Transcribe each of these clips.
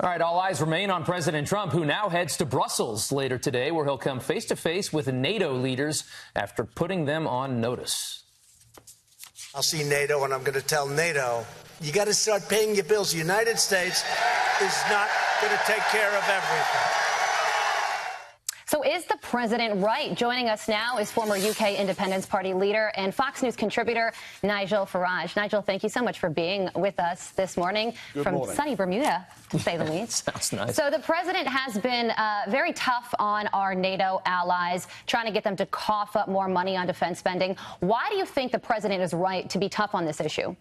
All right, all eyes remain on President Trump, who now heads to Brussels later today, where he'll come face-to-face with NATO leaders after putting them on notice. I'll see NATO, and I'm going to tell NATO, you got to start paying your bills. The United States is not going to take care of everything. So is the president right? Joining us now is former UK Independence Party leader and Fox News contributor Nigel Farage. Nigel, thank you so much for being with us this morning from sunny Bermuda, to say the least. Sounds nice. So the president has been very tough on our NATO allies, trying to get them to cough up more money on defense spending. Why do you think the president is right to be tough on this issue?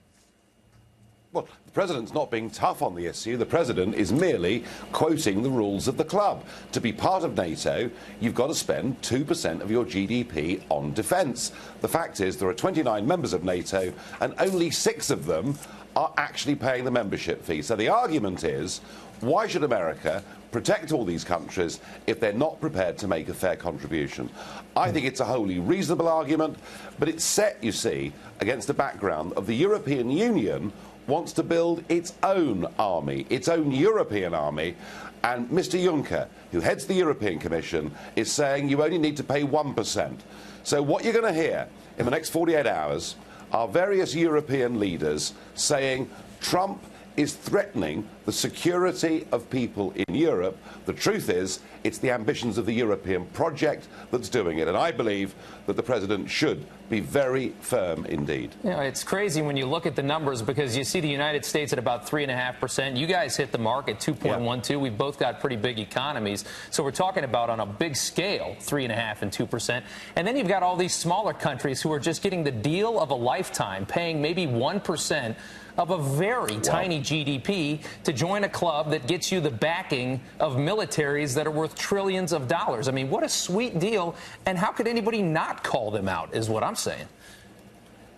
Well, the president's not being tough on the issue. The president is merely quoting the rules of the club. To be part of NATO, you've got to spend 2% of your GDP on defence. The fact is there are 29 members of NATO and only 6 of them are actually paying the membership fee. So the argument is, why should America protect all these countries if they're not prepared to make a fair contribution? I think it's a wholly reasonable argument, but it's set, you see, against the background of the European Union wants to build its own army, its own European army, and Mr. Juncker, who heads the European Commission, is saying you only need to pay 1%. So what you're going to hear in the next 48 hours are various European leaders saying Trump is threatening the security of people in Europe. The truth is, it's the ambitions of the European project that's doing it. And I believe that the president should be very firm indeed. You know, it's crazy when you look at the numbers, because you see the United States at about 3.5%. You guys hit the mark at 2.12. We've both got pretty big economies. So we're talking about, on a big scale, 3.5% and 2%. And then you've got all these smaller countries who are just getting the deal of a lifetime, paying maybe 1% of a very tiny GDP to join a club that gets you the backing of militaries that are worth trillions of dollars. I mean, what a sweet deal. And how could anybody not call them out, is what I'm saying.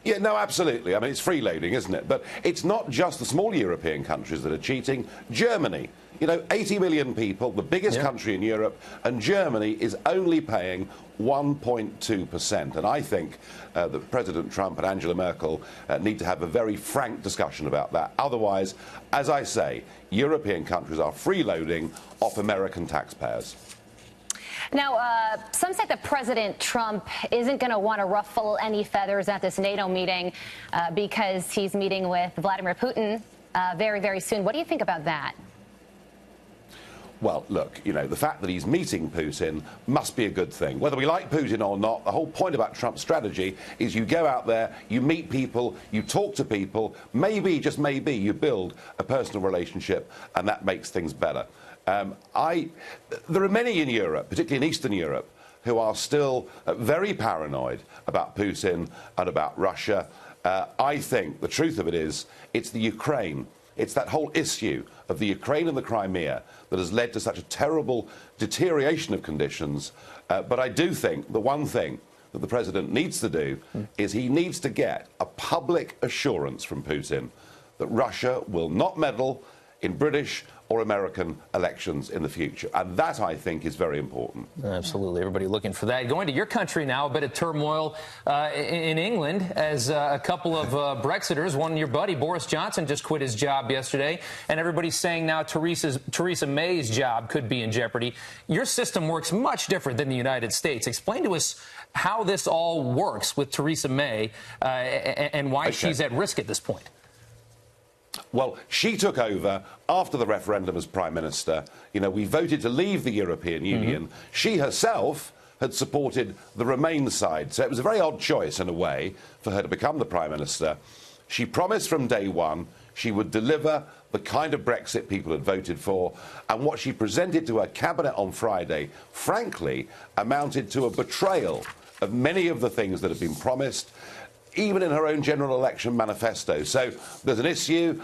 Yeah, no, absolutely. I mean, it's freeloading, isn't it? But it's not just the small European countries that are cheating. Germany, you know, 80 million people, the biggest country in Europe, and Germany is only paying 1.2%. And I think that President Trump and Angela Merkel need to have a very frank discussion about that. Otherwise, as I say, European countries are freeloading off American taxpayers. Now, some say that President Trump isn't going to want to ruffle any feathers at this NATO meeting because he's meeting with Vladimir Putin very, very soon. What do you think about that? Well, look, you know, the fact that he's meeting Putin must be a good thing. Whether we like Putin or not, the whole point about Trump's strategy is you go out there, you meet people, you talk to people, maybe, just maybe, you build a personal relationship, and that makes things better. There are many in Europe, particularly in Eastern Europe, who are still very paranoid about Putin and about Russia. I think the truth of it is it's the Ukraine. It's that whole issue of the Ukraine and the Crimea that has led to such a terrible deterioration of conditions. But I do think the one thing that the president needs to do is he needs to get a public assurance from Putin that Russia will not meddle in British or American elections in the future. And that, I think, is very important. Absolutely. Everybody looking for that. Going to your country now, a bit of turmoil in England as a couple of Brexiters, one your buddy, Boris Johnson, just quit his job yesterday. And everybody's saying now Theresa May's job could be in jeopardy. Your system works much different than the United States. Explain to us how this all works with Theresa May and why she's at risk at this point. Well, she took over after the referendum as Prime Minister. You know, we voted to leave the European Union. She herself had supported the Remain side. So it was a very odd choice, in a way, for her to become the Prime Minister. She promised from day one she would deliver the kind of Brexit people had voted for. And what she presented to her cabinet on Friday, frankly, amounted to a betrayal of many of the things that had been promised, even in her own general election manifesto. So there's an issue.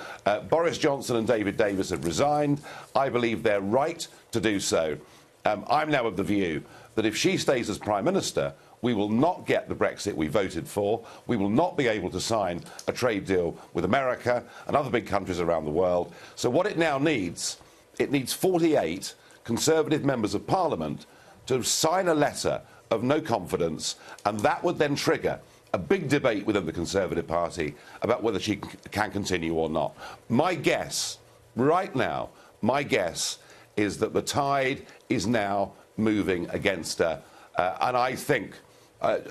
Boris Johnson and David Davis have resigned. I believe they're right to do so. I'm now of the view that if she stays as Prime Minister, we will not get the Brexit we voted for. We will not be able to sign a trade deal with America and other big countries around the world. So what it now needs, it needs 48 Conservative members of Parliament to sign a letter of no confidence, and that would then trigger a big debate within the Conservative Party about whether she can continue or not. My guess right now, my guess is that the tide is now moving against her, and I think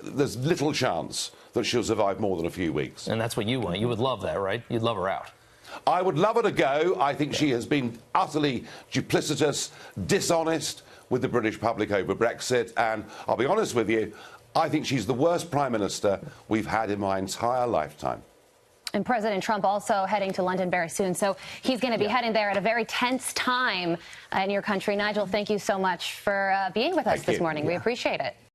there's little chance that she'll survive more than a few weeks. And that's what you want. You would love that, right? You'd love her out. I would love her to go. I think she has been utterly duplicitous, dishonest with the British public over Brexit, and I'll be honest with you, I think she's the worst Prime Minister we've had in my entire lifetime. And President Trump also heading to London very soon. So he's going to be heading there at a very tense time in your country. Nigel, thank you so much for being with us this morning. We appreciate it.